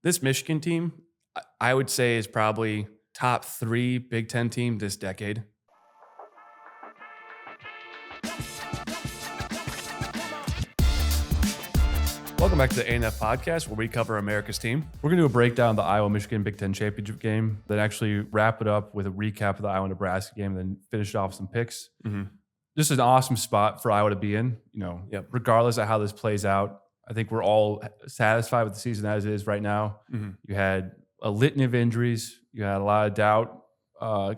This Michigan team, I would say, is probably top 3 Big Ten team this decade. Welcome back to the ANF Podcast, where we cover America's team. We're going to do a breakdown of the Iowa-Michigan Big Ten Championship game, then actually wrap it up with a recap of the Iowa-Nebraska game, and then finish off some picks. Just an awesome spot for Iowa to be in, regardless of how this plays out. I think we're all satisfied with the season as it is right now. You had a litany of injuries. You had a lot of doubt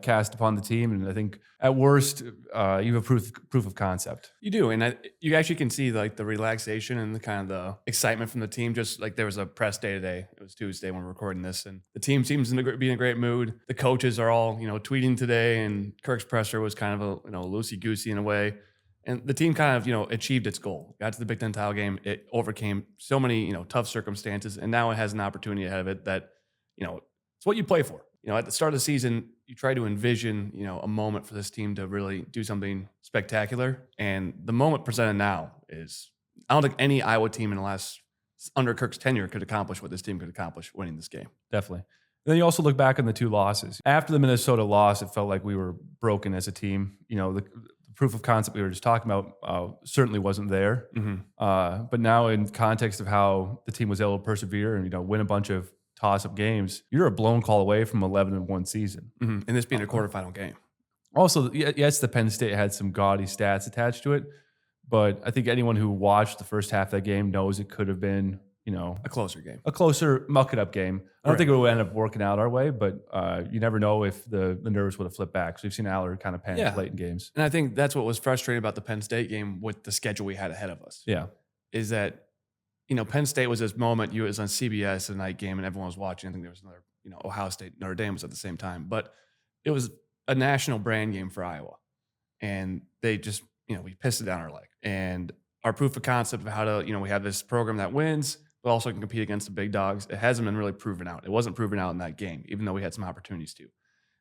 cast upon the team. And I think at worst, you have proof of concept. You do. And you actually can see like the relaxation and the kind of the excitement from the team. Just like there was a press day today. It was Tuesday when we're recording this. And the team seems to be in a great mood. The coaches are all, tweeting today. And Kirk's presser was kind of a, loosey-goosey in a way. And the team kind of, achieved its goal. Got to the Big Ten title game. It overcame so many, tough circumstances. And now it has an opportunity ahead of it that, it's what you play for. At the start of the season, you try to envision, a moment for this team to really do something spectacular. And the moment presented now is, I don't think any Iowa team in the last, under Kirk's tenure, could accomplish what this team could accomplish winning this game. Definitely. And then you also look back on the 2 losses. After the Minnesota loss, it felt like we were broken as a team. The proof of concept we were just talking about certainly wasn't there. But now in context of how the team was able to persevere and, win a bunch of toss-up games, you're a blown call away from 11-1 season. And this being a quarterfinal game. Also, yes, the Penn State had some gaudy stats attached to it, but I think anyone who watched the first half of that game knows it could have been, a closer game. A closer muck-it-up game. I don't think it would end up working out our way, but you never know if the nerves would have flipped back. So we've seen Aller kind of panic late in games. And I think that's what was frustrating about the Penn State game with the schedule we had ahead of us. Yeah. Is that Penn State was this moment. It was on CBS, a night game, and everyone was watching. I think there was another, Ohio State, Notre Dame was at the same time. But it was a national brand game for Iowa. And they just, we pissed it down our leg. And our proof of concept of how to, we have this program that wins, but also can compete against the big dogs. It hasn't been really proven out. It wasn't proven out in that game, even though we had some opportunities to.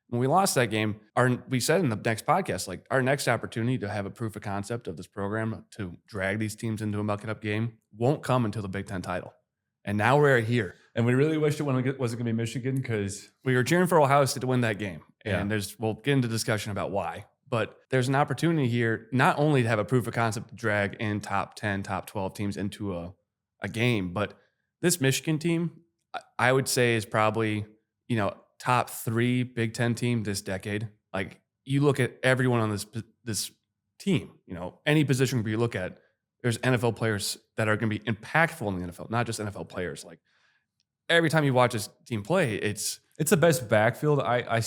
When we lost that game, we said in the next podcast, like our next opportunity to have a proof of concept of this program to drag these teams into a muck-it-up game won't come until the Big Ten title. And now we're here. And we really wished it wasn't going to be Michigan because we were cheering for Ohio State to win that game. And we'll get into discussion about why. But there's an opportunity here not only to have a proof of concept to drag in top 10, top 12 teams into a game, but this Michigan team, I would say, is probably, top 3 Big Ten team this decade. Like you look at everyone on this team, any position group you look at, there's NFL players that are going to be impactful in the NFL, not just NFL players. Like every time you watch this team play, it's the best backfield. I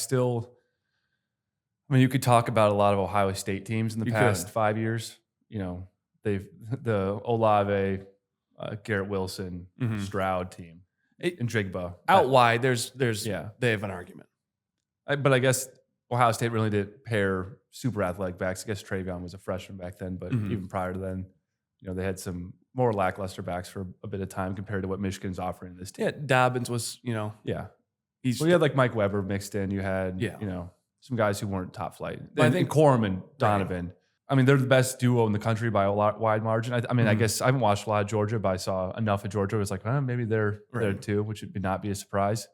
mean, you could talk about a lot of Ohio State teams in the past 5 years. The Olave, Garrett Wilson, Stroud team. And Jigba. Out wide, there's they have an argument. But I guess Ohio State really did pair super athletic backs. I guess Travion was a freshman back then, but even prior to then, they had some more lackluster backs for a bit of time compared to what Michigan's offering this team. Yeah, Dobbins was, you had like Mike Weber mixed in. You had, some guys who weren't top flight. I think Corum and Donovan. Right. I mean, they're the best duo in the country by a wide margin. I guess I haven't watched a lot of Georgia, but I saw enough of Georgia. It was like, maybe they're there too, which would not be a surprise.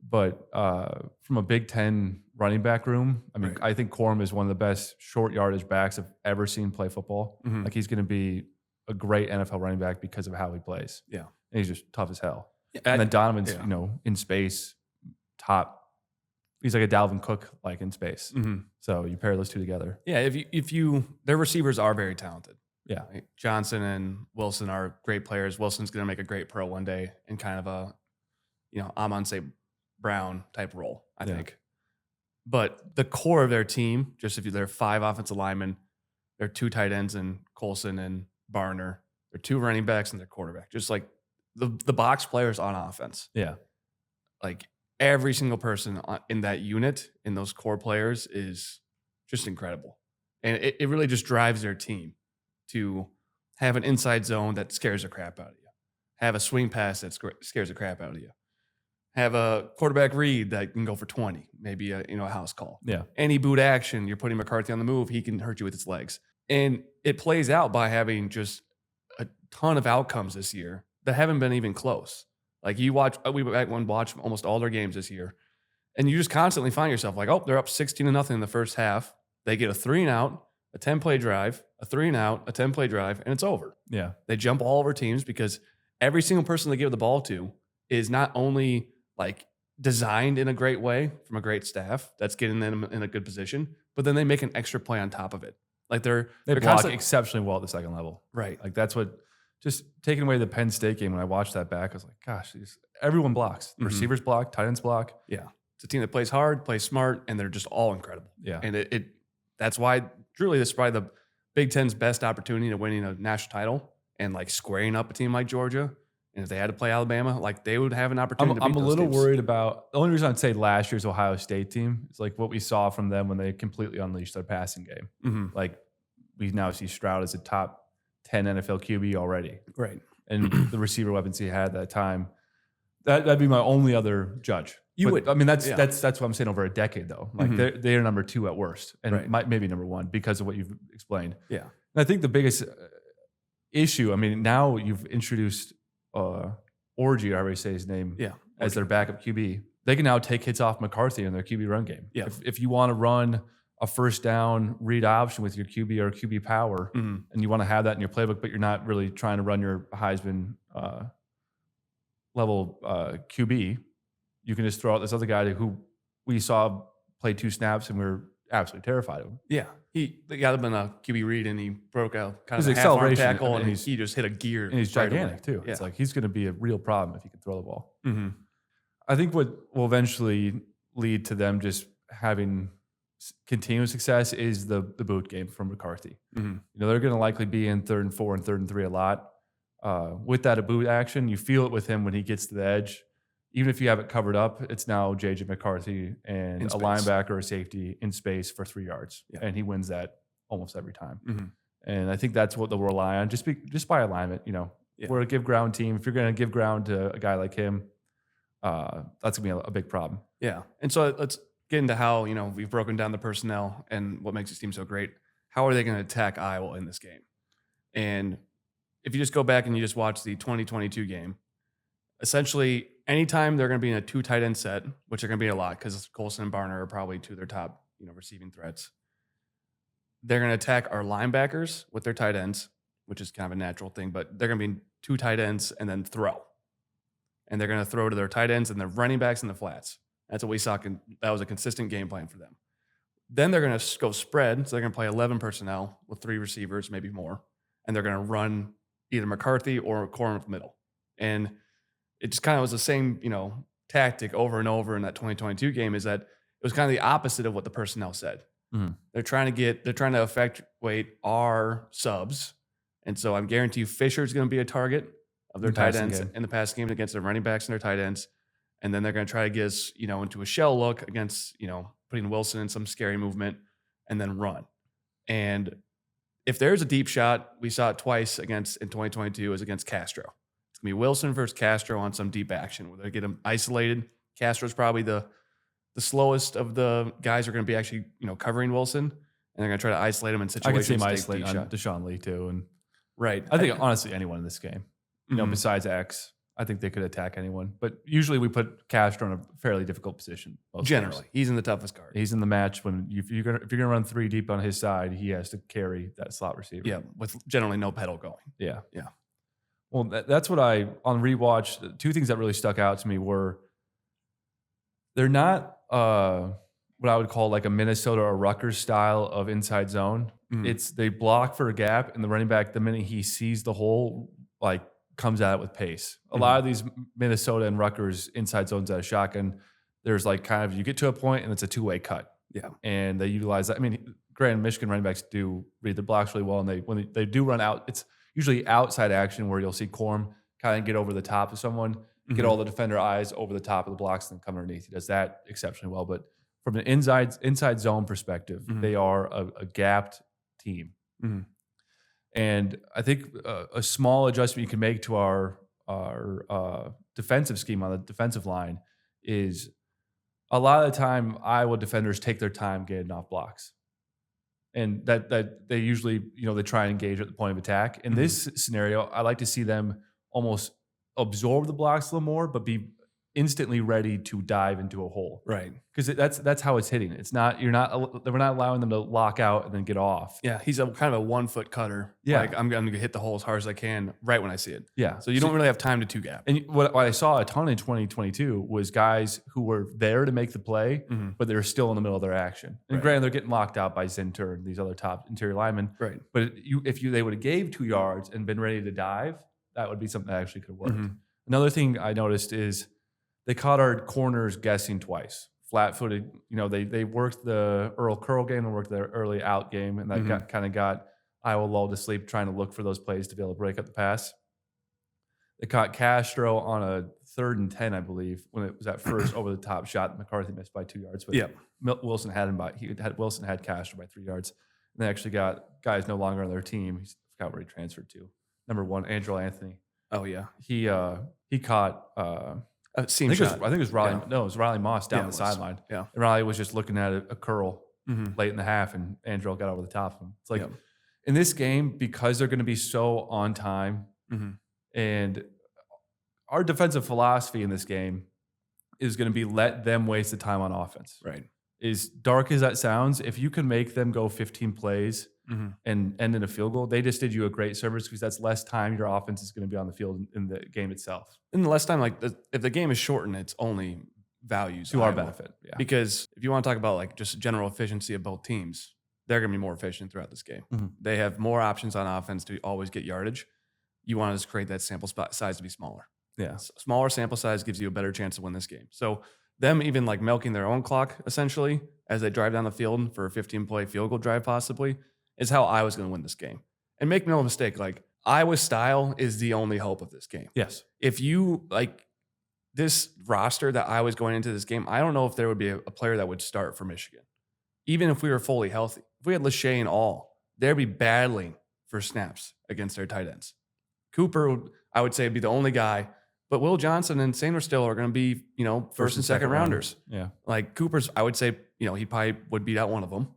But from a Big Ten running back room, I think Corum is one of the best short yardage backs I've ever seen play football. Like he's going to be a great NFL running back because of how he plays. Yeah, and he's just tough as hell. Yeah. And then Donovan's, in space, top. He's like a Dalvin Cook, like in space. So you pair those two together. Yeah, if you their receivers are very talented. Yeah, right? Johnson and Wilson are great players. Wilson's going to make a great pro one day in kind of a, Amon St. Brown type role, I think. But the core of their team, just if they're 5 offensive linemen, they're 2 tight ends and Colson and Barner. They're 2 running backs and their quarterback. Just like the box players on offense. Yeah, like. Every single person in that unit, in those core players, is just incredible. And it really just drives their team to have an inside zone that scares the crap out of you, have a swing pass that scares the crap out of you, have a quarterback read that can go for 20, maybe a house call. Yeah. Any boot action, you're putting McCarthy on the move, he can hurt you with his legs. And it plays out by having just a ton of outcomes this year that haven't been even close. Like we went back and watched almost all their games this year, and you just constantly find yourself like, oh, they're up 16-0 in the first half. They get a 3-and-out, a 10-play drive, a 3-and-out, a 10-play drive, and it's over. Yeah. They jump all over teams because every single person they give the ball to is not only like designed in a great way from a great staff that's getting them in a good position, but then they make an extra play on top of it. Like they're block exceptionally well at the second level. Right. Like that's what, just taking away the Penn State game, when I watched that back, I was like, gosh, everyone blocks. Receivers block, tight ends block. Yeah. It's a team that plays hard, plays smart, and they're just all incredible. Yeah. And that's why truly this is probably the Big Ten's best opportunity to winning a national title and like squaring up a team like Georgia. And if they had to play Alabama, like they would have an opportunity. I'm a little teams. worried about, the only reason I'd say last year's Ohio State team is like what we saw from them when they completely unleashed their passing game. Mm-hmm. Like we now see Stroud as a top 10 NFL QB already. Right. And the receiver weapons he had at that time, that'd be my only other judge. That's what I'm saying over a decade though. Like they're number 2 at worst, and maybe number 1 because of what you've explained. Yeah. And I think the biggest issue, I mean, now you've introduced Orgy, I already say his name, as their backup QB. They can now take hits off McCarthy in their QB run game. Yeah. If you want to run a first down read option with your QB or QB power, and you want to have that in your playbook, but you're not really trying to run your Heisman level QB, you can just throw out this other guy who we saw play 2 snaps and we were absolutely terrified of him. Yeah. He got him in a QB read and he broke out kind of his a half-arm acceleration, tackle and he just hit a gear. And he's gigantic too. Yeah. It's like he's going to be a real problem if he can throw the ball. Mm-hmm. I think what will eventually lead to them just having continuous success is the boot game from McCarthy. Mm-hmm. You know, they're going to likely be in 3rd and 4 and 3rd and 3 a lot. With that a boot action, you feel it with him when he gets to the edge. Even if you have it covered up, it's now J.J. McCarthy and a linebacker or a safety in space for 3 yards. Yeah. And he wins that almost every time. Mm-hmm. And I think that's what they'll rely on, just by alignment. You know, we're a give ground team. If you're going to give ground to a guy like him, that's going to be a big problem. Yeah. And so let's get into how, you know, we've broken down the personnel and what makes this team so great. How are they going to attack Iowa in this game? And if you just go back and you just watch the 2022 game, essentially anytime they're going to be in a 2 tight end set, which are going to be a lot because Colson and Barner are probably 2 of their top, you know, receiving threats. They're going to attack our linebackers with their tight ends, which is kind of a natural thing, but they're going to be 2 tight ends and then throw. And they're going to throw to their tight ends and their running backs in the flats. That's what we saw. That was a consistent game plan for them. Then they're going to go spread. So they're going to play 11 personnel with 3 receivers, maybe more. And they're going to run either McCarthy or Corum up the middle. And it just kind of was the same, you know, tactic over and over in that 2022 game, is that it was kind of the opposite of what the personnel said. Mm-hmm. They're trying to effectuate our subs. And so I'm guarantee you Fisher's going to be a target of their tight ends in the past game against their running backs and their tight ends. And then they're going to try to get us, you know, into a shell look against, you know, putting Wilson in some scary movement and then run. And if there's a deep shot, we saw it twice in 2022 is against Castro. It's going to be Wilson versus Castro on some deep action where they get him isolated. Castro's probably the slowest of the guys who are going to be actually, you know, covering Wilson. And they're going to try to isolate him in situations. I can see him isolate on Deshaun Lee too. And right. I think honestly anyone in this game, you know, besides X, I think they could attack anyone. But usually we put Castro in a fairly difficult position. Generally. Games. He's in the toughest guard. He's in the match when if you're gonna run 3 deep on his side, he has to carry that slot receiver. Yeah, with generally no pedal going. Yeah. Yeah. Well, that's what on rewatch, 2 things that really stuck out to me were they're not what I would call like a Minnesota or Rutgers style of inside zone. Mm-hmm. It's they block for a gap and the running back, the minute he sees the hole, like comes at it with pace. A lot of these Minnesota and Rutgers inside zones at a shotgun, there's like kind of, you get to a point and it's a 2-way cut. Yeah. And they utilize that. I mean, granted, Michigan running backs do read the blocks really well. And when they do run out, it's usually outside action where you'll see Corum kind of get over the top of someone, get all the defender eyes over the top of the blocks and come underneath. He does that exceptionally well. But from an inside zone perspective, they are a gapped team. Mm-hmm. And I think a small adjustment you can make to our defensive scheme on the defensive line is a lot of the time Iowa defenders take their time getting off blocks. And that they usually, you know, they try and engage at the point of attack. In this scenario, I like to see them almost absorb the blocks a little more, but be instantly ready to dive into a hole. Right. Because that's how it's hitting. It's not, we're not allowing them to lock out and then get off. Yeah, he's a kind of a 1 foot cutter. Yeah. Like I'm going to hit the hole as hard as I can right when I see it. Yeah. So you don't really have time to two gap. And what I saw a ton in 2022 was guys who were there to make the play, but they're still in the middle of their action. And granted, they're getting locked out by Zinter and these other top interior linemen. Right. But if they would have gave 2 yards and been ready to dive, that would be something that actually could have worked. Another thing I noticed is they caught our corners guessing twice. Flat-footed, they worked the Earl Curl game and worked their early out game, and that kind of got Iowa lulled to sleep trying to look for those plays to be able to break up the pass. They caught Castro on a 3rd and 10, I believe, when it was that first over-the-top shot. McCarthy missed by 2 yards, but Wilson had Castro by 3 yards. And they actually got guys no longer on their team. I forgot where he transferred to. Number 1, Andrew Anthony. Oh yeah, he caught. I think it was Riley. Yeah. No, it was Riley Moss down the sideline. Yeah, and Riley was just looking at a curl late in the half, and Andrew got over the top of him. It's like in this game, because they're going to be so on time, and our defensive philosophy in this game is going to be let them waste the time on offense. Right. As dark as that sounds, if you can make them go 15 plays and end in a field goal, they just did you a great service because that's less time your offense is going to be on the field in the game itself. And the less time, if the game is shortened, it's only values to our benefit. Yeah. Because if you want to talk about like just general efficiency of both teams, they're going to be more efficient throughout this game. They have more options on offense to always get yardage. You want to just create that sample size to be smaller. Yeah. Smaller sample size gives you a better chance to win this game. So them even like milking their own clock essentially as they drive down the field for a 15-play field goal drive possibly is how Iowa's going to win this game. And make no mistake, like Iowa's style is the only hope of this game. Yes. If you like this roster that Iowa's going into this game, I don't know if there would be a player that would start for Michigan. Even if we were fully healthy. If we had Lachey and all, they'd be battling for snaps against their tight ends. Cooper, I would say, would be the only guy. But Will Johnson and Sainristil are going to be, first and second rounders. Yeah. Like Cooper's, I would say, he probably would beat out one of them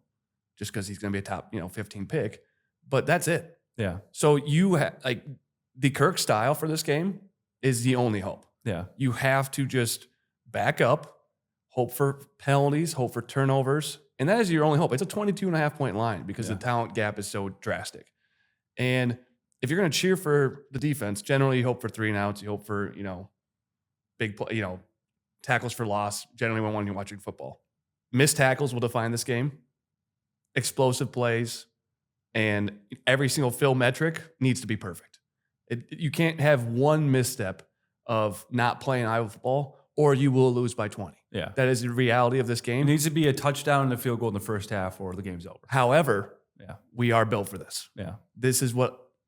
just because he's going to be a top, 15 pick. But that's it. Yeah. So the Kirk style for this game is the only hope. Yeah. You have to just back up, hope for penalties, hope for turnovers. And that is your only hope. It's a 22.5-point line because the talent gap is so drastic. And if you're going to cheer for the defense, generally you hope for 3 and outs. You hope for, big play, tackles for loss, generally when you're watching football. Missed tackles will define this game. Explosive plays. And every single fill metric needs to be perfect. You can't have one misstep of not playing Iowa football or you will lose by 20. Yeah. That is the reality of this game. It needs to be a touchdown and a field goal in the first half or the game's over. However, we are built for this. Yeah. This is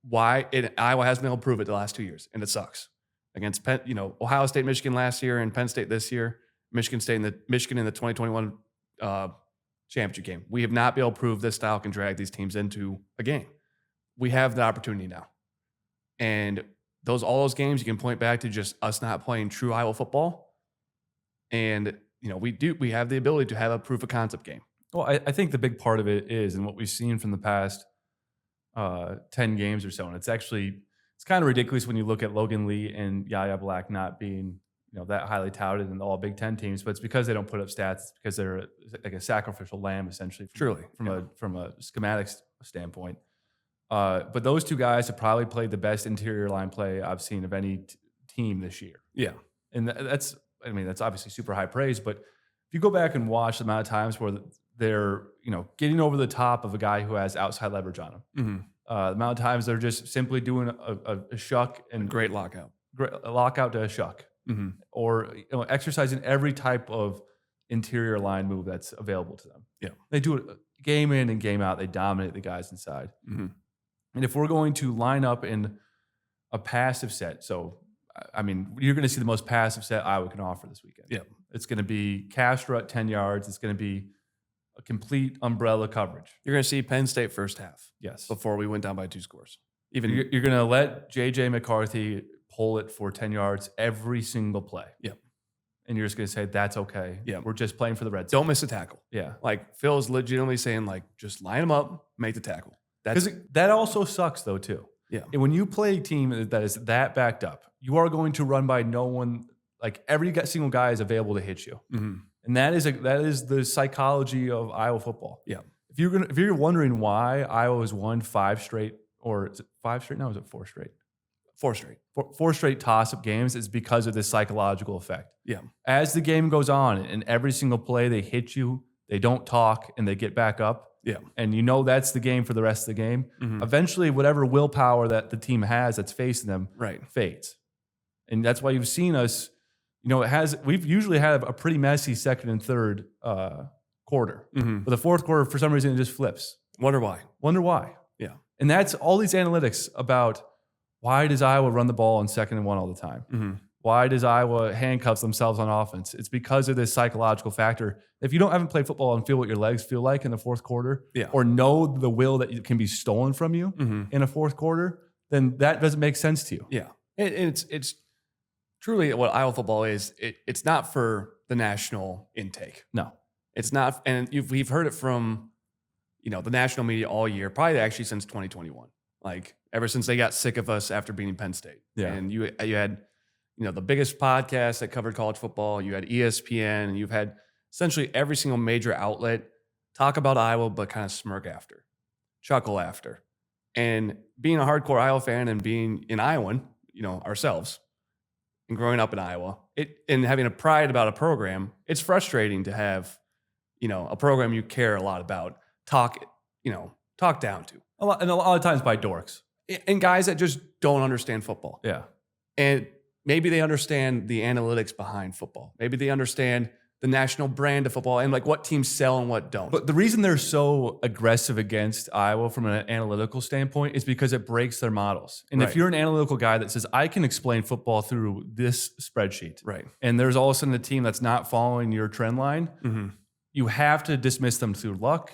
why Iowa hasn't been able to prove it the last 2 years, and it sucks. Against Ohio State, Michigan last year, and Penn State this year, Michigan in the 2021 championship game. We have not been able to prove this style can drag these teams into a game. We have the opportunity now, and all those games you can point back to just us not playing true Iowa football, and we have the ability to have a proof of concept game. Well, I think the big part of it is, and what we've seen from the past 10 games or so. And it's kind of ridiculous when you look at Logan Lee and Yahya Black not being, that highly touted in all Big Ten teams, but it's because they don't put up stats. It's because they're like a sacrificial lamb, essentially. From a schematics standpoint. But those two guys have probably played the best interior line play I've seen of any team this year. Yeah. And that's obviously super high praise, but if you go back and watch the amount of times where they're, getting over the top of a guy who has outside leverage on him. The amount of times they're just simply doing a shuck and great lockout, a lockout to a shuck, or exercising every type of interior line move that's available to them. Yeah, they do it game in and game out. They dominate the guys inside. And if we're going to line up in a passive set, so you're going to see the most passive set Iowa can offer this weekend. Yeah, it's going to be Castro at 10 yards. It's going to be a complete umbrella coverage. You're going to see Penn State first half. Yes. Before we went down by 2 scores. Even you're going to let J.J. McCarthy pull it for 10 yards every single play. Yep. And you're just going to say, that's okay. Yeah. We're just playing for the Red Sox. Don't miss a tackle. Yeah. Like Phil's legitimately saying, just line them up, make the tackle. Because that also sucks though too. Yeah. And when you play a team that is that backed up you are going to run by no one. Like every single guy is available to hit you, and that is the psychology of Iowa football. Yeah. If you're wondering why Iowa has won 5 straight, or is it 5 straight now? Or is it 4 straight? 4 straight. 4 straight toss-up games is because of this psychological effect. Yeah. As the game goes on, and every single play they hit you, they don't talk, and they get back up. Yeah. And you know that's the game for the rest of the game. Eventually, whatever willpower that the team has that's facing them fades. And that's why you've seen us, we've usually had a pretty messy second and third quarter. But the fourth quarter, for some reason, it just flips. Wonder why. Yeah. And that's all these analytics about why does Iowa run the ball on 2nd and 1 all the time? Why does Iowa handcuff themselves on offense? It's because of this psychological factor. If you haven't played football and feel what your legs feel like in the fourth quarter, or know the will that can be stolen from you in a fourth quarter, then that doesn't make sense to you. Yeah. It's truly what Iowa football is. It's not for the national intake. No. It's not. And we've heard it from, the national media all year, probably actually since 2021. Like ever since they got sick of us after beating Penn State. Yeah. And you had, the biggest podcast that covered college football. You had ESPN, and you've had essentially every single major outlet talk about Iowa, but kind of smirk after, chuckle after. And being a hardcore Iowa fan and being an Iowan, ourselves, and growing up in Iowa, and having a pride about a program, it's frustrating to have, a program you care a lot about talk down to. A lot of times by dorks. And guys that just don't understand football. Yeah. And maybe they understand the analytics behind football. Maybe they understand the national brand of football and like what teams sell and what don't. But the reason they're so aggressive against Iowa from an analytical standpoint is because it breaks their models. And if you're an analytical guy that says, I can explain football through this spreadsheet, and there's all of a sudden a team that's not following your trend line, you have to dismiss them through luck,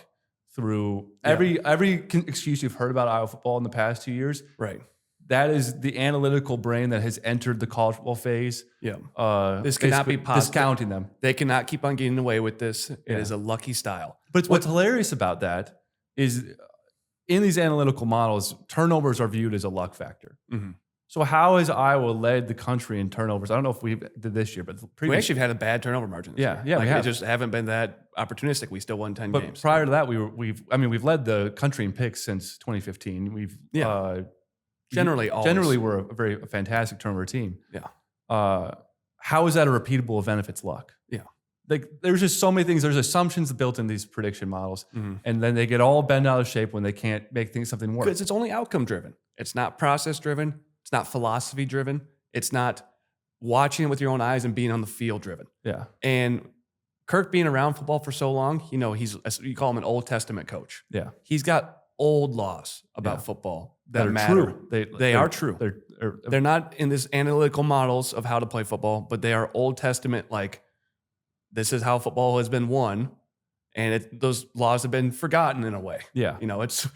through every excuse you've heard about Iowa football in the past 2 years. Right. That is the analytical brain that has entered the college football phase. Yeah. This cannot be positive. Discounting them. They cannot keep on getting away with this. It is a lucky style. But what's hilarious about that is in these analytical models, turnovers are viewed as a luck factor. So how has Iowa led the country in turnovers? I don't know if we did this year, but we actually have had a bad turnover margin this year. Yeah, we just haven't been that opportunistic. We still won 10 games. Prior to that, we've led the country in picks since 2015. We've Generally, we're a fantastic turnover team. Yeah. How is that a repeatable event if it's luck? Yeah. Like there's just so many things. There's assumptions built in these prediction models, and then they get all bent out of shape when they can't make something work. Because it's only outcome driven. It's not process driven. It's not philosophy driven. It's not watching it with your own eyes and being on the field driven. Yeah. And Kirk being around football for so long, you call him an Old Testament coach. Yeah. He's got old laws about football that matter. True. They are true. They're not in this analytical models of how to play football, but they are Old Testament, like this is how football has been won. And those laws have been forgotten in a way. Yeah. It's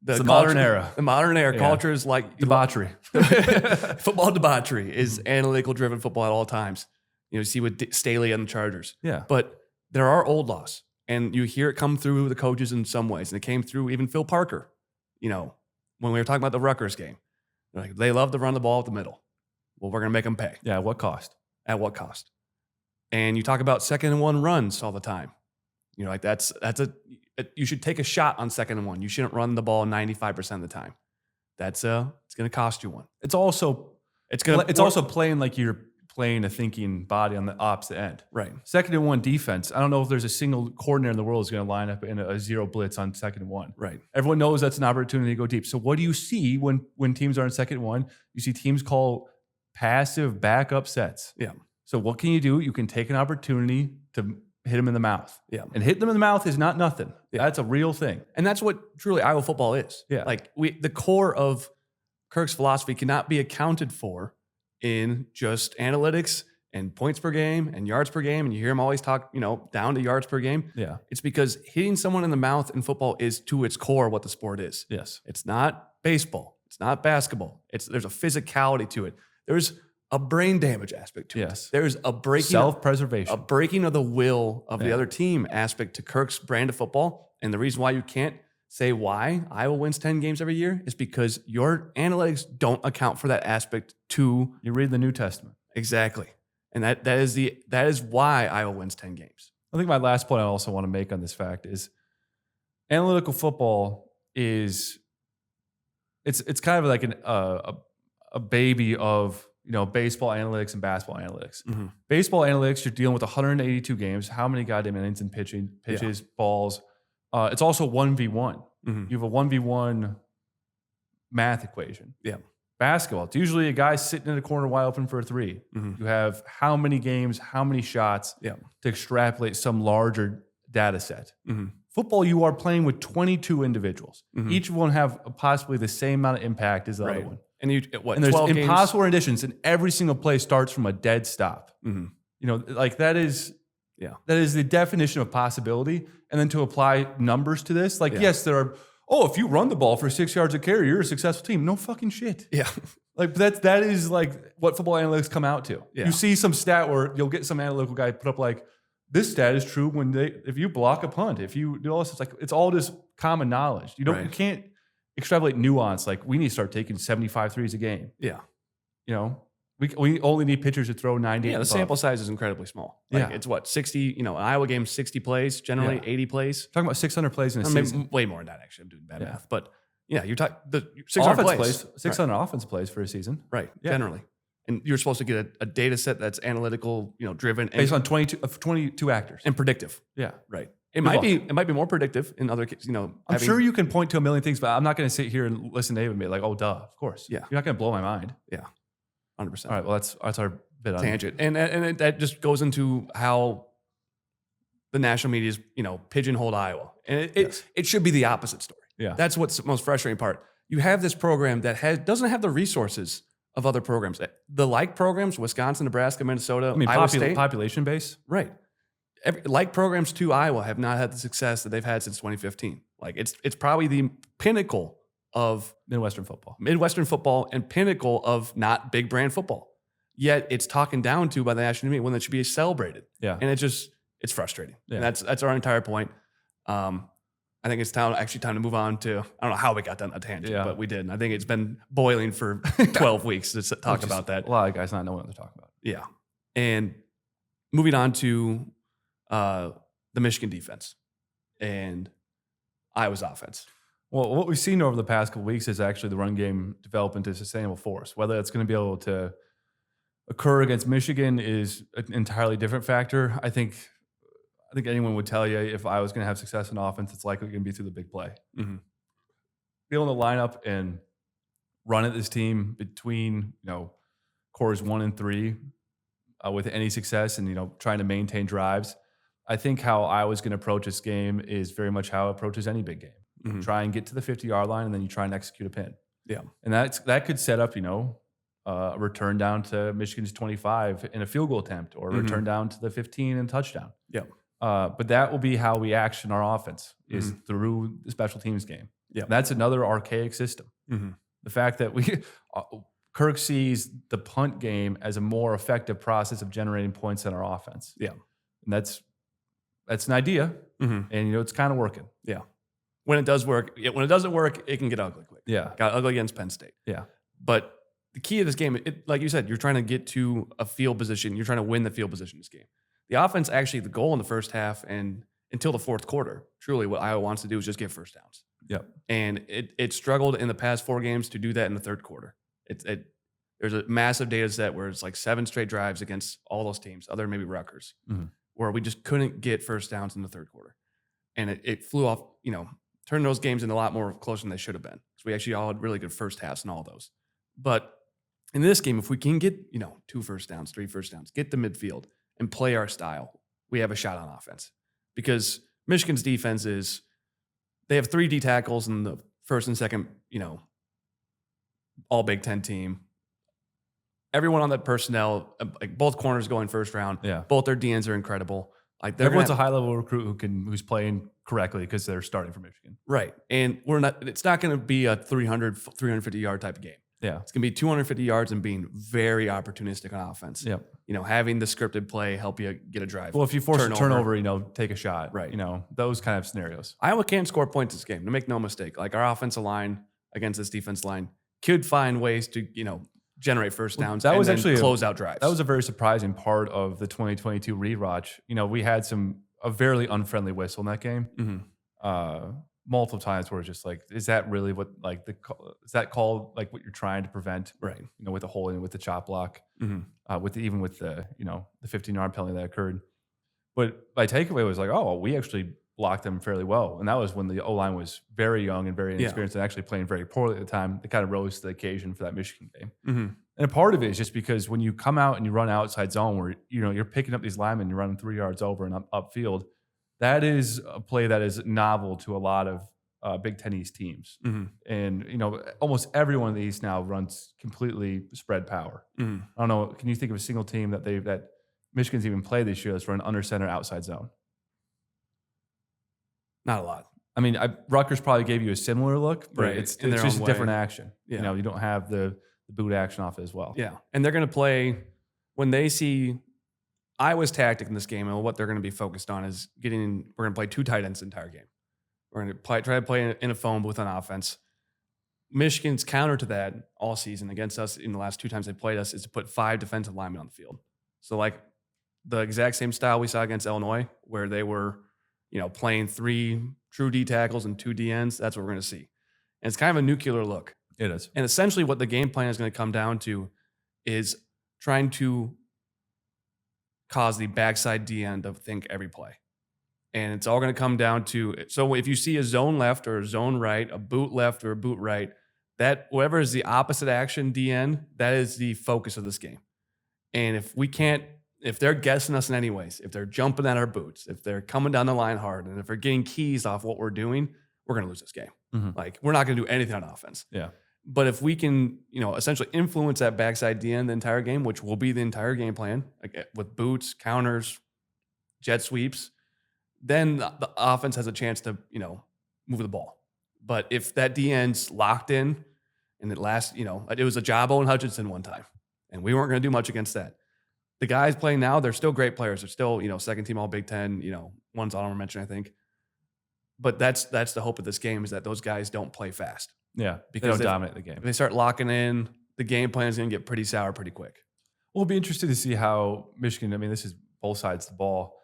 the modern era. The modern era culture is like debauchery. Football debauchery is analytical driven football at all times. You see with Staley and the Chargers. Yeah. But there are old laws. And you hear it come through the coaches in some ways. And it came through even Phil Parker, when we were talking about the Rutgers game. Like, they love to run the ball at the middle. Well, we're going to make them pay. Yeah, at what cost? At what cost? And you talk about 2nd and 1 runs all the time. You should take a shot on 2nd and 1. You shouldn't run the ball 95% of the time. It's going to cost you one. It's also playing like you're playing a thinking body on the opposite end. Right. 2nd and 1 defense. I don't know if there's a single coordinator in the world who's going to line up in a zero blitz on 2nd and 1. Right. Everyone knows that's an opportunity to go deep. So what do you see when teams are in 2nd and 1? You see teams call passive backup sets. Yeah. So what can you do? You can take an opportunity to hit them in the mouth. Yeah. And hitting them in the mouth is not nothing. Yeah. That's a real thing. And that's what truly Iowa football is. Yeah. Like the core of Kirk's philosophy cannot be accounted for in just analytics and points per game and yards per game. And you hear him always talk, down to yards per game. Yeah. It's because hitting someone in the mouth in football is to its core what the sport is. Yes. It's not baseball. It's not basketball. There's a physicality to it. There's a brain damage aspect to it. There's a breaking self-preservation, a breaking of the will of the other team aspect to Kirk's brand of football. And the reason why you can't say why Iowa wins 10 games every year is because your analytics don't account for that aspect to You read the New Testament. exactly. And that is why Iowa wins 10 games. I think my last point I also want to make on this fact is analytical football is it's kind of like a baby of baseball analytics and basketball analytics. Mm-hmm. Baseball analytics, you're dealing with 182 games. How many goddamn innings and pitches, balls? It's also 1v1. Mm-hmm. You have a 1v1 math equation. Yeah. Basketball, it's usually a guy sitting in the corner wide open for a three. Mm-hmm. You have how many games, how many shots Yeah. to extrapolate some larger data set. Mm-hmm. Football, you are playing with 22 individuals. Mhm. Each one have possibly the same amount of impact as the other Right. one. And And there's 12 games? impossible renditions, and every single play starts from a dead stop. Mhm. Like that is the definition of possibility. And then to apply numbers to this, yes, there are. Oh, if you run the ball for 6 yards a carry, you're a successful team. No fucking shit. Yeah. Like that is like what football analytics come out to. Yeah. You see some stat where you'll get some analytical guy put up like this stat is true if you block a punt, if you do all this, it's all just common knowledge. You Right. can't extrapolate nuance. Like we need to start taking 75 threes a game. Yeah. We only need pitchers to throw 90. Yeah, the sample size is incredibly small. Like Yeah. it's 60, an Iowa game, 60 plays, generally Yeah. 80 plays. Talking about 600 plays in a Maybe season. way more than that, actually. I'm doing bad Yeah. math. But yeah, you're talking the 600 Offense plays. plays 600 offense plays for a season. Right, Yeah. generally. And you're supposed to get a data set that's analytical, driven Based on 22 actors. and predictive. Yeah. Right. It Good might be more predictive in other cases, I'm sure you can point to a million things, but I'm not going to sit here and listen to David and be like, oh, duh, of course. Yeah. You're not going to blow my mind. 100%. All right. Well, that's our bit on Tangent. And that just goes into how the national media is, pigeonholed Iowa. And it should be the opposite story. Yeah. That's what's the most frustrating part. You have this program that doesn't have the resources of other programs. The like programs, Wisconsin, Nebraska, Minnesota, Iowa State. Population base. Right. Like programs to Iowa have not had the success that they've had since 2015. Like it's probably the pinnacle of Midwestern football. and pinnacle of not big brand football. Yet it's talking down to by the national media when that should be celebrated. Yeah. And it's frustrating. Yeah. And that's our entire point. I think it's time to move on to, I don't know how we got down that tangent, Yeah. but we did. And I think it's been boiling for 12 weeks to talk Which is about that. A lot of guys not knowing what they're talking about. Yeah. And moving on to the Michigan defense and Iowa's offense. Well, what we've seen over the past couple of weeks is actually the run game develop into a sustainable force. Whether it's going to be able to occur against Michigan is an entirely different factor. I think anyone would tell you if I was going to have success in offense, it's likely going to be through the big play. Mm-hmm. Be able to line up and run at this team between cores 1 and 3 with any success, and trying to maintain drives. I think how Iowa's going to approach this game is very much how it approaches any big game. Mm-hmm. Try and get to the 50-yard line, and then you try and execute a pin. Yeah. And that could set up a return down to Michigan's 25 in a field goal attempt, or a return down to the 15 and touchdown. Yeah. But that will be how we action our offense is through the special teams game. Yeah. That's another archaic system. Mm-hmm. The fact that Kirk sees the punt game as a more effective process of generating points in our offense. Yeah. And that's an idea, and it's kind of working. Yeah. When it does work, when it doesn't work, it can get ugly quick. Yeah. Got ugly against Penn State. Yeah. But the key of this game, like you said, you're trying to get to a field position. You're trying to win the field position in this game. The offense, actually, the goal in the first half and until the fourth quarter, truly what Iowa wants to do is just get first downs. Yep. And it struggled in the past 4 games to do that in the third quarter. There's a massive data set where it's like 7 straight drives against all those teams, other maybe Rutgers, where we just couldn't get first downs in the third quarter. And it flew off, turned those games into a lot more closer than they should have been. So we actually all had really good first halves in all those. But in this game, if we can get, 2 first downs, 3 first downs, get to midfield and play our style, we have a shot on offense. Because Michigan's defense they have 3 D tackles in the first and second, all Big Ten team. Everyone on that personnel, like both corners going first round. Yeah. Both their DNs are incredible. Like Everyone's a high-level recruit who's playing correctly because they're starting for Michigan. right. And it's not going to be a 300, 350 yard type of game. Yeah. It's going to be 250 yards and being very opportunistic on offense. Yep. Having the scripted play help you get a drive. Well, if you force a turnover, take a shot. Right. Those kind of scenarios. Iowa can score points this game. To make no mistake, like our offensive line against this defense line could find ways to, generate first downs. That was actually close out drives. That was a very surprising part of the 2022 rewatch. We had a very unfriendly whistle in that game. Multiple times where it's just like, is that really what is that called like what you're trying to prevent? Right. With the holding, with the chop block, even with the 15-yard penalty that occurred. But my takeaway was like, oh, we actually blocked them fairly well, and that was when the O-line was very young and very inexperienced and actually playing very poorly at the time. They kind of rose to the occasion for that Michigan game. And a part of it is just because when you come out and you run outside zone where you're picking up these linemen, you're running 3 yards over and upfield. That is a play that is novel to a lot of Big Ten East teams. And, almost every one of these now runs completely spread power. I don't know. Can you think of a single team that Michigan's even played this year that's run under center outside zone? Not a lot. I mean, Rutgers probably gave you a similar look, but right. it's just a different action. Yeah. You don't have the boot action off it as well. Yeah. And they're going to play when they see Iowa's tactic in this game, and what they're going to be focused on is we're going to play 2 tight ends the entire game. We're going to try to play in a phone booth on offense. Michigan's counter to that all season against us in the last 2 times they played us is to put 5 defensive linemen on the field. So like the exact same style we saw against Illinois, where they were, playing 3 true D tackles and 2 DNs. That's what we're going to see. And it's kind of a nuclear look. It is. And essentially what the game plan is going to come down to is trying to cause the backside DN to think every play. And it's all going to come down to, so if you see a zone left or a zone right, a boot left or a boot right, that whatever is the opposite action DN, that is the focus of this game. And if they're guessing us in any ways, if they're jumping at our boots, if they're coming down the line hard, and if they're getting keys off what we're doing, we're going to lose this game. Like, we're not going to do anything on offense. Yeah. But if we can, essentially influence that backside DN the entire game, which will be the entire game plan, like with boots, counters, jet sweeps, then the offense has a chance to, move the ball. But if that DN's locked in and it lasts, it was a Jabo and Hutchinson one time, and we weren't going to do much against that. The guys playing now, they're still great players. They're still, second team all Big Ten, one's honorable mention, I think. But that's the hope of this game, is that those guys don't play fast. Yeah, because they don't dominate the game. If they start locking in, the game plan is going to get pretty sour pretty quick. We'll be interested to see how Michigan, this is both sides of the ball.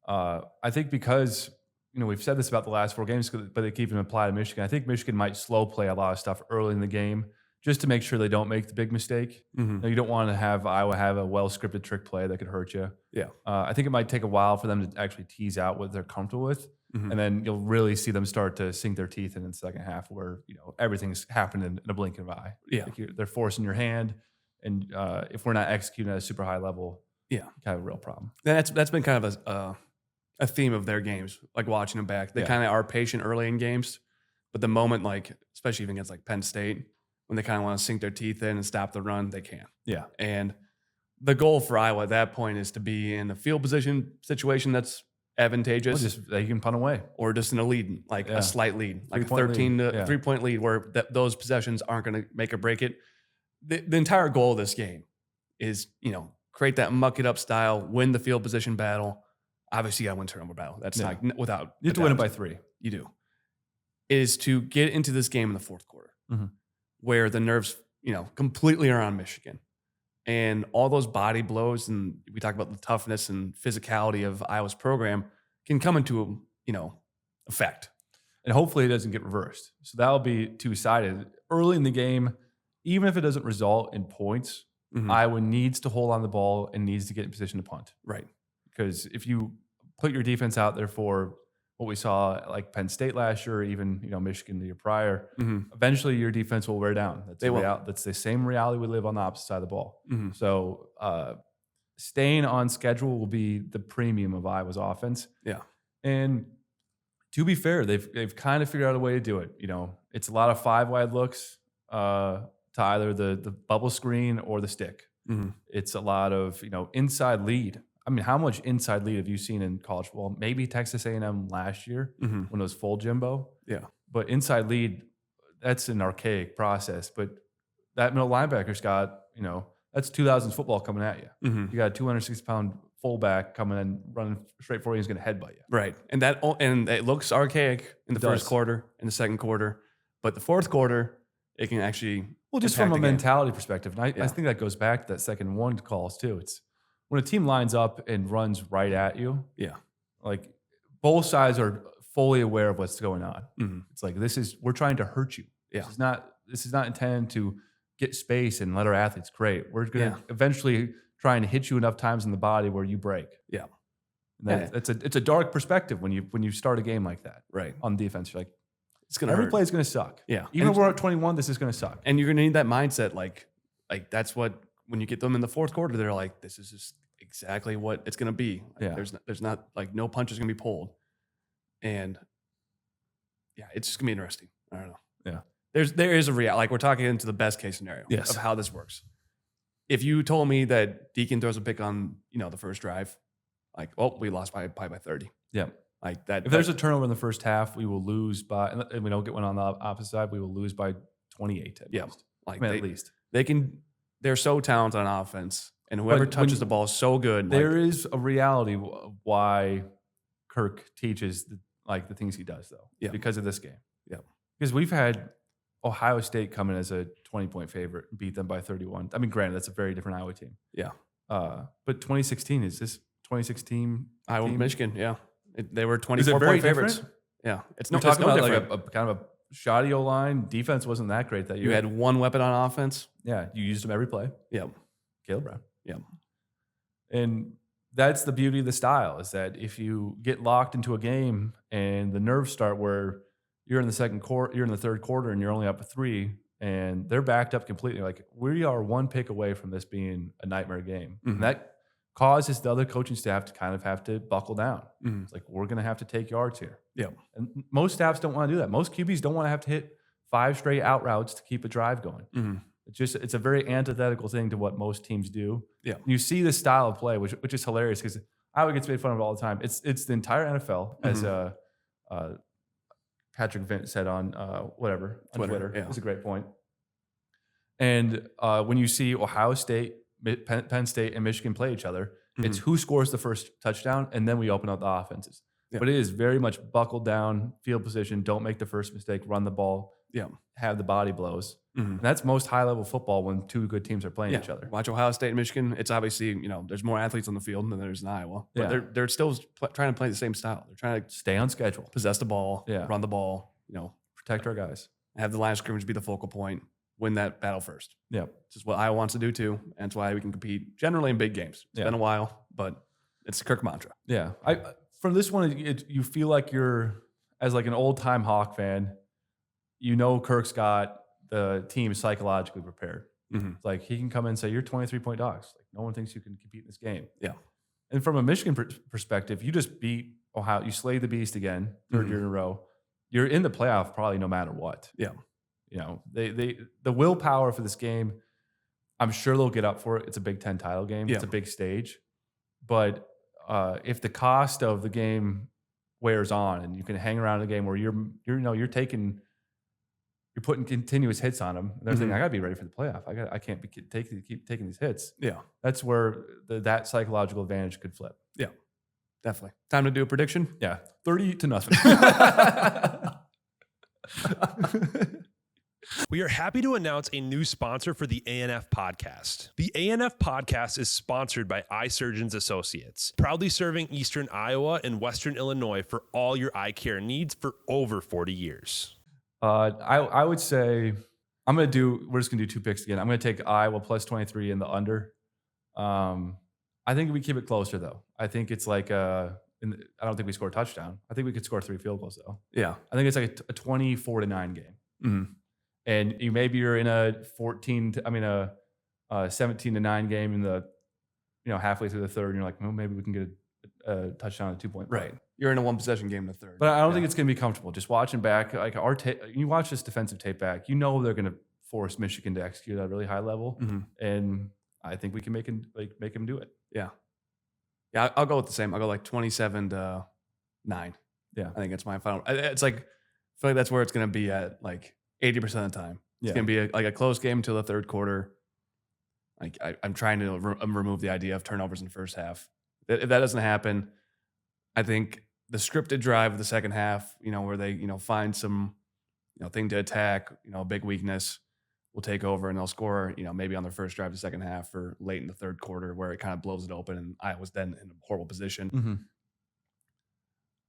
I think because, we've said this about the last 4 games, but they keep them apply to Michigan. I think Michigan might slow play a lot of stuff early in the game just to make sure they don't make the big mistake. You don't want to have Iowa have a well-scripted trick play that could hurt you. Yeah. I think it might take a while for them to actually tease out what they're comfortable with. And then you'll really see them start to sink their teeth in the second half, where everything's happened in a blink of an eye. Yeah, like they're forcing your hand, and if we're not executing at a super high level, kind of a real problem. And that's been kind of a theme of their games. Like watching them back, they kind of are patient early in games, but the moment, especially even against Penn State, when they kind of want to sink their teeth in and stop the run, they can. Yeah, and the goal for Iowa at that point is to be in a field position situation that's advantageous. Just you can punt away, or just in a lead, a slight lead, like a 3-point lead, where those possessions aren't going to make or break it. The entire goal of this game is, create that muck it up style, win the field position battle. Obviously, you got to win turnover battle. That's not without. You have to win it by 3. You do. Is to get into this game in the fourth quarter, where the nerves, completely are on Michigan. And all those body blows, and we talk about the toughness and physicality of Iowa's program, can come into, effect. And hopefully it doesn't get reversed. So that'll be 2-sided. Early in the game, even if it doesn't result in points, Iowa needs to hold on the ball and needs to get in position to punt. Right. Because if you put your defense out there for what we saw like Penn State last year, or even Michigan the year prior, eventually your defense will wear down. That's the same reality we live on the opposite side of the ball. So staying on schedule will be the premium of Iowa's offense. Yeah, and to be fair, they've kind of figured out a way to do it. It's a lot of 5 wide looks to either the bubble screen or the stick. It's a lot of inside lead. I mean, how much inside lead have you seen in college football? Maybe Texas A&M last year when it was full Jimbo. Yeah. But inside lead, that's an archaic process. But that middle linebacker's got, that's 2000s football coming at you. Mm-hmm. You got a 260-pound fullback coming and running straight for you. He's going to headbutt you. Right. And it looks archaic in the first quarter, in the second quarter, but the fourth quarter, it can actually just from a mentality perspective. And I think that goes back to that second one calls too. It's when a team lines up and runs right at you. Yeah. Like both sides are fully aware of what's going on. Mm-hmm. It's like, we're trying to hurt you. Yeah. This is not intended to get space and let our athletes create. We're going to eventually try and hit you enough times in the body where you break. Yeah. It's a dark perspective when you start a game like that. Right. On defense, you're like, it's going to every hurt. play is going to suck. Yeah. Even if we're at 21, this is going to suck. And you're going to need that mindset. Like that's what, when you get them in the fourth quarter, they're like, this is just exactly what it's going to be. Like, there's not like no punch is going to be pulled. And it's just going to be interesting. I don't know. Yeah. There is a reality. Like we're talking into the best case scenario of how this works. If you told me that Deacon throws a pick on, the first drive, like, we lost by 30. Yeah. Like that. If there's a turnover in the first half, we will lose by, and we don't get one on the opposite side, we will lose by 28 at least. Like at least. They're so talented on offense, and whoever touches the ball is so good. There is a reality of why Kirk teaches the things he does, though. Yeah. Because of this game. Yeah. Because we've had Ohio State come in as a 20-point favorite and beat them by 31. I mean, granted, that's a very different Iowa team. Yeah. But 2016, is this 2016 Iowa, team? Michigan, yeah. They were Is it 24-point favorites. Different? Yeah. We're talking about like a kind of a shoddy O-line. Defense wasn't that great that year. You had one weapon on offense. Yeah. You used them every play. Yeah. Caleb Brown. Yeah. And that's the beauty of the style, is that if you get locked into a game and the nerves start where you're in the third quarter and you're only up 3 and they're backed up completely, like we are one pick away from this being a nightmare game. Mm-hmm. And that causes the other coaching staff to kind of have to buckle down. Mm-hmm. It's like, we're going to have to take yards here. Yeah. And most staffs don't want to do that. Most QBs don't want to have to hit 5 straight out routes to keep a drive going. Mm-hmm. It's a very antithetical thing to what most teams do. Yeah. You see this style of play, which is hilarious because Iowa gets made fun of it all the time. It's the entire NFL, as Patrick Vint said on Twitter. Yeah. It's a great point. And when you see Ohio State, Penn State, and Michigan play each other, it's who scores the first touchdown, and then we open up the offenses. Yeah. But it is very much buckled down, field position, don't make the first mistake, run the ball, have the body blows. Mm-hmm. And that's most high-level football when two good teams are playing each other. Watch Ohio State and Michigan. It's obviously, there's more athletes on the field than there's in Iowa. But they're still trying to play the same style. They're trying to stay on schedule, possess the ball, run the ball, protect our guys. Have the line of scrimmage be the focal point, win that battle first. Yeah. This is what Iowa wants to do too. And it's why we can compete generally in big games. It's been a while, but it's the Kirk mantra. Yeah. From this one, you feel like you're, as like an old-time Hawk fan, Kirk's got the team psychologically prepared. Mm-hmm. It's like he can come in and say, you're 23-point dogs. Like, no one thinks you can compete in this game. Yeah. And from a Michigan perspective, you just beat Ohio. You slayed the beast again, third year in a row. You're in the playoff probably no matter what. Yeah. The willpower for this game, I'm sure they'll get up for it. It's a Big Ten title game. Yeah. It's a big stage. But if the cost of the game wears on and you can hang around a game where you're putting continuous hits on them, and they're thinking, I got to be ready for the playoff. I can't keep taking these hits. Yeah. That's where that psychological advantage could flip. Yeah. Definitely. Time to do a prediction? Yeah. 30-0. We are happy to announce a new sponsor for the ANF Podcast. The ANF Podcast is sponsored by Eye Surgeons Associates, proudly serving Eastern Iowa and Western Illinois for all your eye care needs for over 40 years. I would say we're just going to do 2 picks again. I'm going to take Iowa plus 23 in the under. I think we keep it closer, though. I think it's like I don't think we score a touchdown. I think we could score 3 field goals, though. Yeah. I think it's like a 24-9 game. Mm-hmm. And you're in a 17-9 game in the, halfway through the third, and you're like, well, maybe we can get a touchdown at 2-point play. Right. You're in a 1-possession game in the third. But I don't think it's going to be comfortable. Just watching back, like you watch this defensive tape back, they're going to force Michigan to execute at a really high level, and I think we can make them do it. Yeah. Yeah, I'll go with the same. I'll go like 27-9. Yeah, I think it's my final. It's like I feel like that's where it's going to be at like 80% of the time. It's going to be like a close game until the third quarter. Like I'm trying to remove the idea of turnovers in the first half. If that doesn't happen, I think the scripted drive of the second half, where they, find some, thing to attack, a big weakness, will take over and they'll score, maybe on their first drive of the second half or late in the third quarter where it kind of blows it open and Iowa's then in a horrible position. Mm-hmm.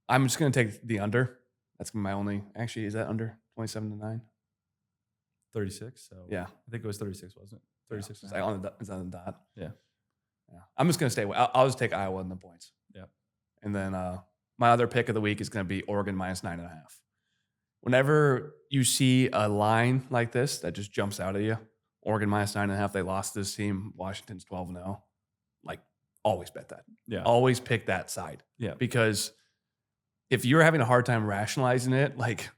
I'm just going to take the under. That's my only. Actually, is that under 27-9? 36. So yeah, I think it was 36, wasn't it? 36. Yeah. It's on the dot. Yeah. I'm just going to stay away. I'll just take Iowa in the points. Yeah. And then my other pick of the week is going to be Oregon -9.5. Whenever you see a line like this that just jumps out at you, Oregon -9.5, they lost this team. Washington's 12-0. Like, always bet that. Yeah. Always pick that side. Yeah. Because if you're having a hard time rationalizing it, like,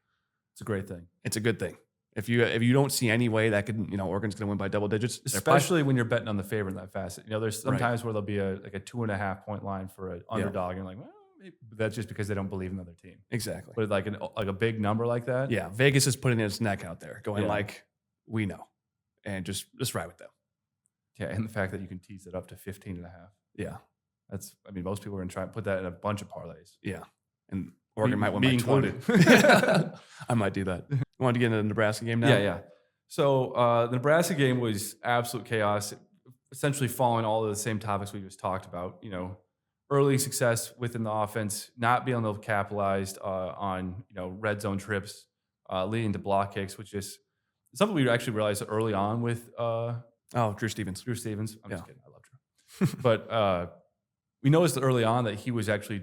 it's a great thing. It's a good thing. If you don't see any way that could, Oregon's going to win by double digits, especially when you're betting on the favorite in that facet. There's sometimes where there'll be a 2.5 point line for an underdog, and you're like, well, maybe that's just because they don't believe in the other team. Exactly. But like a big number like that, yeah, Vegas is putting its neck out there, going like, we know, and just ride with them. Yeah, and the fact that you can tease it up to 15.5. Yeah, most people are going to try and put that in a bunch of parlays. Yeah, and Oregon might win by 20. Included. I might do that. You want to get into the Nebraska game now? Yeah. So the Nebraska game was absolute chaos, essentially following all of the same topics we just talked about. Early success within the offense, not being able to capitalize on red zone trips, leading to block kicks, which is something we actually realized early on with Drew Stevens. I'm just kidding. I love Drew. But we noticed early on that he was actually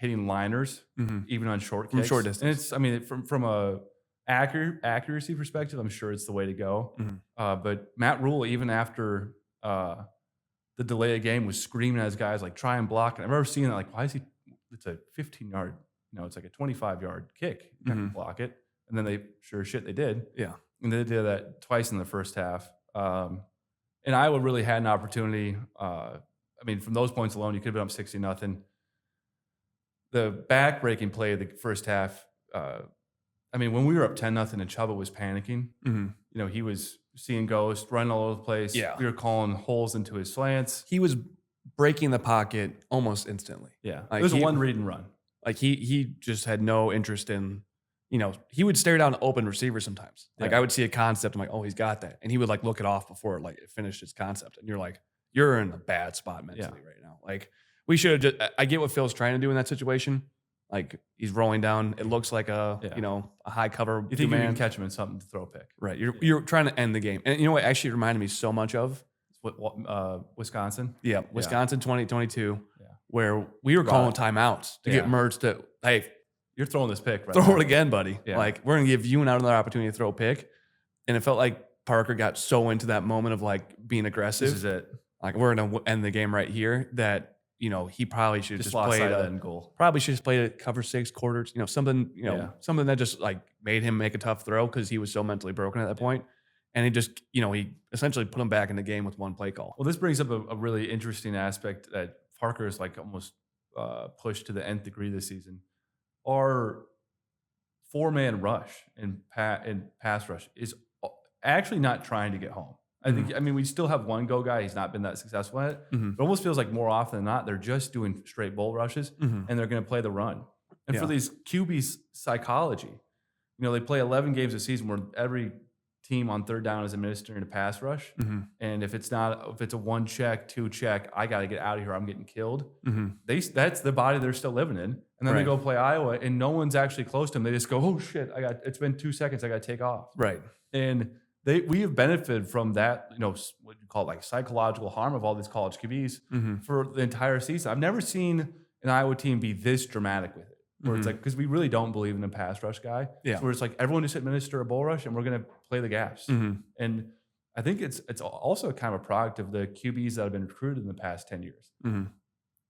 hitting liners even on short kicks. From short distance. And it's from a accuracy perspective, I'm sure it's the way to go. But Matt Rule, even after the delay of game, was screaming at his guys like, try and block. And I remember seeing that, like, why is he? It's a 15-yard. It's like a 25-yard kick. You have to block it. And then they they did. Yeah. And they did that twice in the first half. And Iowa really had an opportunity. From those points alone, you could have been up 60-0. The back-breaking play of the first half, when we were up 10-0 and Chuba was panicking, he was seeing ghosts, running all over the place. Yeah. We were calling holes into his slants. He was breaking the pocket almost instantly. Yeah. Like it was one read and run. Like he just had no interest in, he would stare down open receivers sometimes. Like I would see a concept, I'm like, oh, he's got that. And he would like look it off before like it finished his concept. And you're like, you're in a bad spot mentally right now. Like we should have I get what Phil's trying to do in that situation. Like he's rolling down. It looks like a high cover. You think you can catch him in something to throw a pick. Right. You're trying to end the game. And you know what actually reminded me so much of? Wisconsin? Yeah. Wisconsin 2022, yeah. where we were calling timeouts to get merged to, hey, you're throwing this pick right throw now. it again, buddy. Yeah. Like we're going to give you another opportunity to throw a pick. And it felt like Parker got so into that moment of like being aggressive. This is it. Like we're going to end the game right here that, he probably should just play that end goal. Probably should just play a cover 6 quarters, something, something that just like made him make a tough throw because he was so mentally broken at that point. And he just, he essentially put him back in the game with one play call. Well, this brings up a really interesting aspect that Parker is like almost pushed to the nth degree this season. Our 4-man rush and pass rush is actually not trying to get home. I think, we still have one go guy. He's not been that successful at it. It almost feels like more often than not, they're just doing straight bull rushes and they're going to play the run. And for these QB's psychology, they play 11 games a season where every team on third down is administering a pass rush. And if it's a 1 check, 2 check, I got to get out of here. I'm getting killed. That's the body they're still living in. And then they go play Iowa and no one's actually close to them. They just go, oh shit, it's been 2 seconds. I got to take off. Right. And we have benefited from that, what you call it, like psychological harm of all these college QBs for the entire season. I've never seen an Iowa team be this dramatic with it, where it's like, because we really don't believe in a pass rush guy. Yeah. So where it's like, everyone just administer a bull rush and we're going to play the gaps. And I think it's also kind of a product of the QBs that have been recruited in the past 10 years.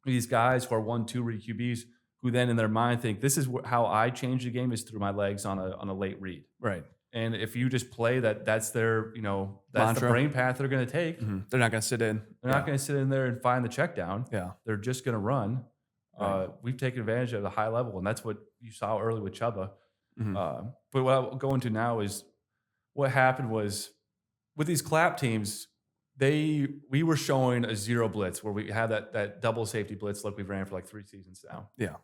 These guys who are 1-2 read QBs who then in their mind think, this is how I change the game is through my legs on a late read. Right. And if you just play that's their, that's mantra. the brain path they're going to take. They're not going to sit in. They're not going to sit in there and find the check down. Yeah. They're just going to run. Right. We've taken advantage of the high level, and that's what you saw early with Chuba. But what I'll go into now is what happened was with these clap teams, we were showing a zero blitz where we had that double safety blitz like we've ran for like 3 seasons now. Yeah.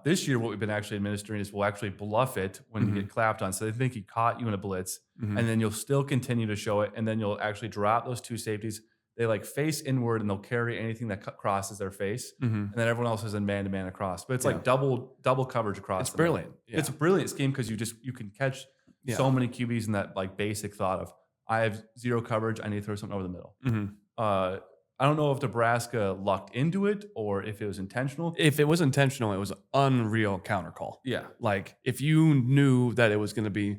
This year, what we've been actually administering is we'll actually bluff it when you get clapped on. So they think he caught you in a blitz, and then you'll still continue to show it, and then you'll actually drop those 2 safeties. They like face inward, and they'll carry anything that crosses their face, and then everyone else is in man-to-man across. But it's like double coverage across. It's brilliant. Yeah. It's a brilliant scheme because you can catch so many QBs in that like basic thought of I have zero coverage. I need to throw something over the middle. I don't know if Nebraska lucked into it or if it was intentional. If it was intentional, it was an unreal counter call. Yeah. Like if you knew that it was going to be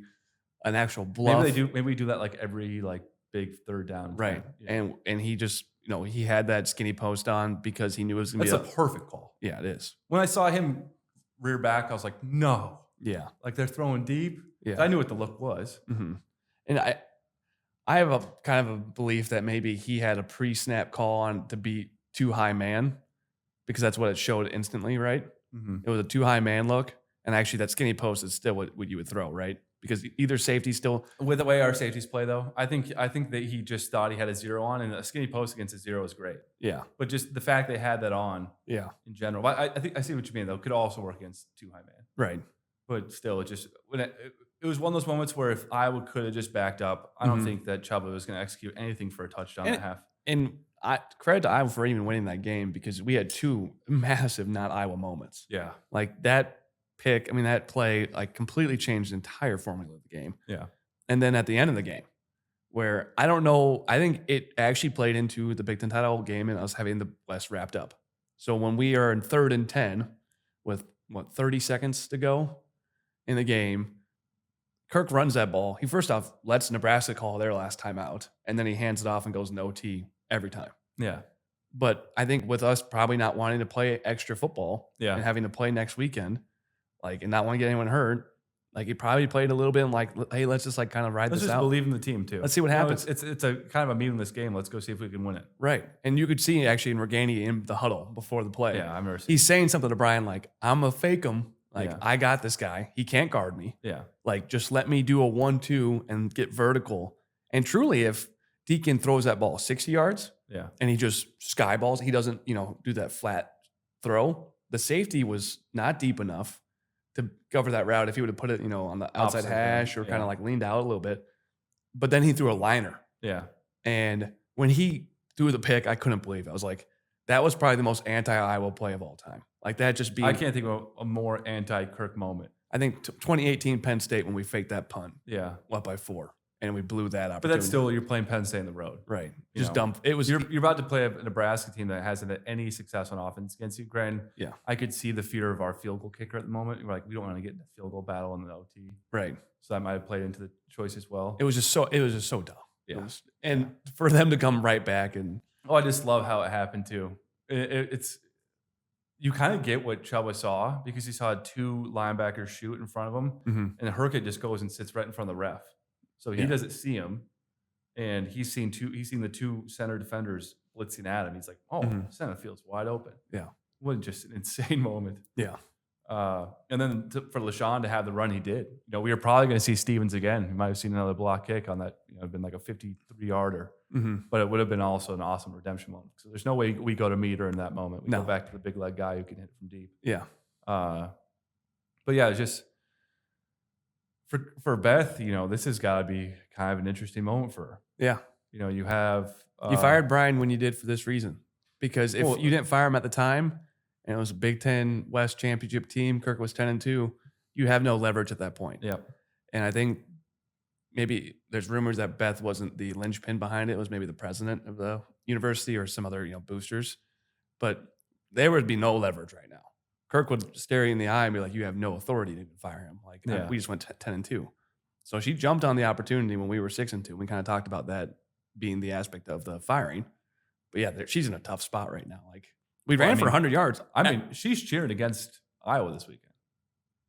an actual bluff. Maybe we do that like every like big third down. Right. Yeah. And he just, he had that skinny post on because he knew it was going to be That's a perfect call. Yeah, it is. When I saw him rear back, I was like, no. Yeah. Like they're throwing deep. Yeah. I knew what the look was. And I have a kind of a belief that maybe he had a pre-snap call on to be too high man because that's what it showed instantly, right? It was a too high man look. And actually that skinny post is still what you would throw, right? Because either safety still. With the way our safeties play, though, I think that he just thought he had a 0 on, and a skinny post against a 0 is great. Yeah. But just the fact they had that on Yeah. in general. I think I see what you mean, though. Could also work against too high man. Right. But still, it was one of those moments where if Iowa could have just backed up, I don't think that Chuba was going to execute anything for a touchdown and a half. And credit to Iowa for even winning that game because we had 2 massive not Iowa moments. Yeah. Like that pick, that play like completely changed the entire formula of the game. Yeah. And then at the end of the game, where I don't know, I think it actually played into the Big Ten title game and us having the West wrapped up. So when we are in 3rd and 10 with 30 seconds to go in the game, Kirk runs that ball. He first off lets Nebraska call their last timeout, and then he hands it off and goes no OT every time. Yeah. But I think with us probably not wanting to play extra football and having to play next weekend, and not want to get anyone hurt, he probably played a little bit and hey, let's just kind of ride this out. Let's just believe in the team too. Let's see what happens. It's a kind of a meaningless game. Let's go see if we can win it. Right. And you could see actually in Reganey in the huddle before the play. Yeah, I remember. He's saying something to Brian I'm going to fake him. I got this guy. He can't guard me. Yeah. Just let me do a 1-2 and get vertical. And truly, if Deacon throws that ball 60 yards and he just skyballs, he doesn't, do that flat throw. The safety was not deep enough to cover that route if he would have put it, on the outside hash or kind of leaned out a little bit. But then he threw a liner. Yeah. And when he threw the pick, I couldn't believe it. I was like, that was probably the most anti-Iowa play of all time. That just being. I can't think of a more anti-Kirk moment. I think 2018 Penn State when we faked that punt. Yeah. Up by 4. And we blew that opportunity. But that's still, you're playing Penn State in the road. Right. Just dump. It was. You're about to play a Nebraska team that hasn't had any success on offense against you. Granted, I could see the fear of our field goal kicker at the moment. We're like, we don't want to get in a field goal battle in the OT. Right. So that might have played into the choice as well. It was just so dumb. Yeah. And for them to come right back and. Oh, I just love how it happened too. It's. You kind of get what Chuba saw because he saw 2 linebackers shoot in front of him, and Herkett just goes and sits right in front of the ref. So he doesn't see him, and he's seen the 2 center defenders blitzing at him. He's like, "Oh, center field's wide open." Yeah, what just an insane moment. Yeah, and then for LaShawn to have the run he did, we were probably going to see Stevens again. We might have seen another block kick on that. It'd been like a 53-yarder. But it would have been also an awesome redemption moment. So there's no way we go to meter in that moment. We go back to the big leg guy who can hit from deep. Yeah. But yeah, it's just for Beth, this has got to be kind of an interesting moment for her. Yeah. You have you fired Brian when you did for this reason. Because if you didn't fire him at the time and it was a Big Ten West championship team, Kirk was 10-2, you have no leverage at that point. Yep. And I think maybe there's rumors that Beth wasn't the linchpin behind it. It was maybe the president of the university or some other, boosters. But there would be no leverage right now. Kirk would stare you in the eye and be like, you have no authority to fire him. We just went 10-2. So she jumped on the opportunity when we were 6-2. We kind of talked about that being the aspect of the firing. But yeah, she's in a tough spot right now. We ran for 100 yards. She's cheering against Iowa this weekend.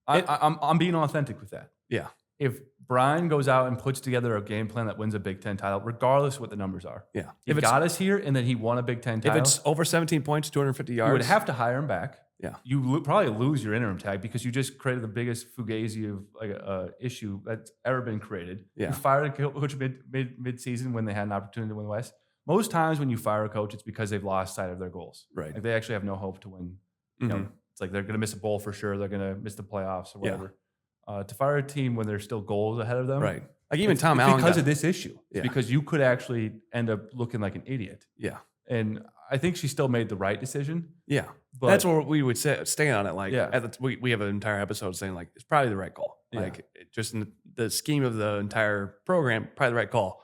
I'm being authentic with that. Yeah. If Brian goes out and puts together a game plan that wins a Big Ten title, regardless of what the numbers are. Yeah. He got us here and then he won a Big Ten title. If it's over 17 points, 250 yards. You would have to hire him back. Yeah. you probably lose your interim tag because you just created the biggest fugazi of like issue that's ever been created. Yeah. You fired a coach mid season when they had an opportunity to win the West. Most times when you fire a coach, it's because they've lost sight of their goals. Right. Like they actually have no hope to win. You know, it's like they're going to miss a bowl for sure. They're going to miss the playoffs or whatever. To fire a team when there's still goals ahead of them. Right. Like even It's Tom Allen. because of this issue. It's Yeah. because you could actually end up looking like an idiot. Yeah. And I think she still made the right decision. Yeah. But That's what we would say, stay on it. Like, Yeah. we have an entire episode saying, like, it's probably the right call. Yeah. Like, just in the scheme of the entire program, probably the right call.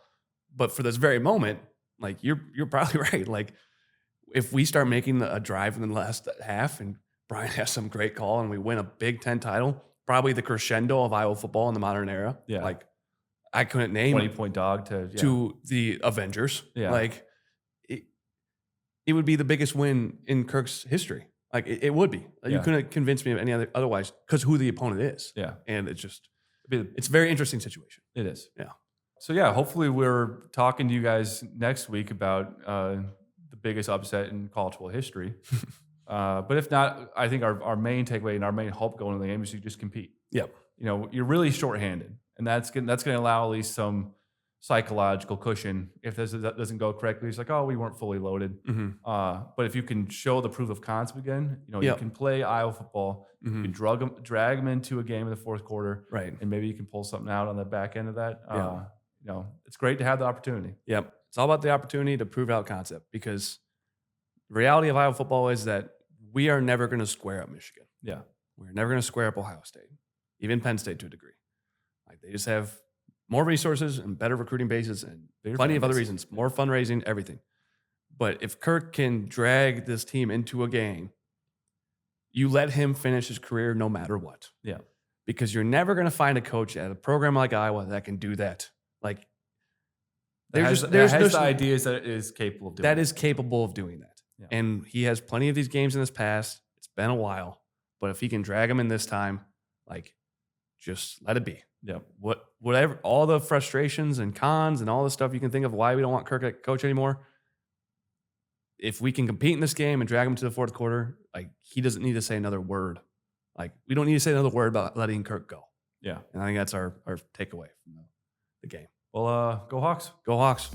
But for this very moment, like, you're probably right. Like, if we start making a drive in the last half and Brian has some great call and we win a Big Ten title, probably the crescendo of Iowa football in the modern era. Yeah. Like, I couldn't name 20-point dog to the Avengers. Yeah. Like, it would be the biggest win in Kirk's history. Like, it would be. You couldn't convince me of any otherwise because who the opponent is. Yeah. And it's a very interesting situation. It is. Yeah. So yeah, hopefully we're talking to you guys next week about the biggest upset in college football history. But if not, I think our main takeaway and our main hope going into the game is you just compete. Yep. You know, you're really shorthanded, and that's going to allow at least some psychological cushion if that doesn't go correctly. It's like, oh, we weren't fully loaded. But if you can show the proof of concept again, you know, you can play Iowa football. You can drag them into a game in the fourth quarter, Right. and maybe you can pull something out on the back end of that. You know, it's great to have the opportunity. Yep. It's all about the opportunity to prove out concept because the reality of Iowa football is that we are never going to square up Michigan. Yeah. We're never going to square up Ohio State, even Penn State to a degree. Like they just have more resources and better recruiting bases and plenty of other reasons, more fundraising, everything. But if Kirk can drag this team into a game, you let him finish his career no matter what. Yeah. Because you're never going to find a coach at a program like Iowa that can do that. Like There's the ideas that is capable of doing that. Is capable of doing that. Yeah. And he has plenty of these games in his past. It's been a while. But if he can drag them in this time, like just let it be. Yeah. Whatever, all the frustrations and cons and all the stuff you can think of why we don't want Kirk at coach anymore. If we can compete in this game and drag him to the fourth quarter, like he doesn't need to say another word. Like we don't need to say another word about letting Kirk go. Yeah. And I think that's our takeaway from the game. Well, go Hawks. Go Hawks.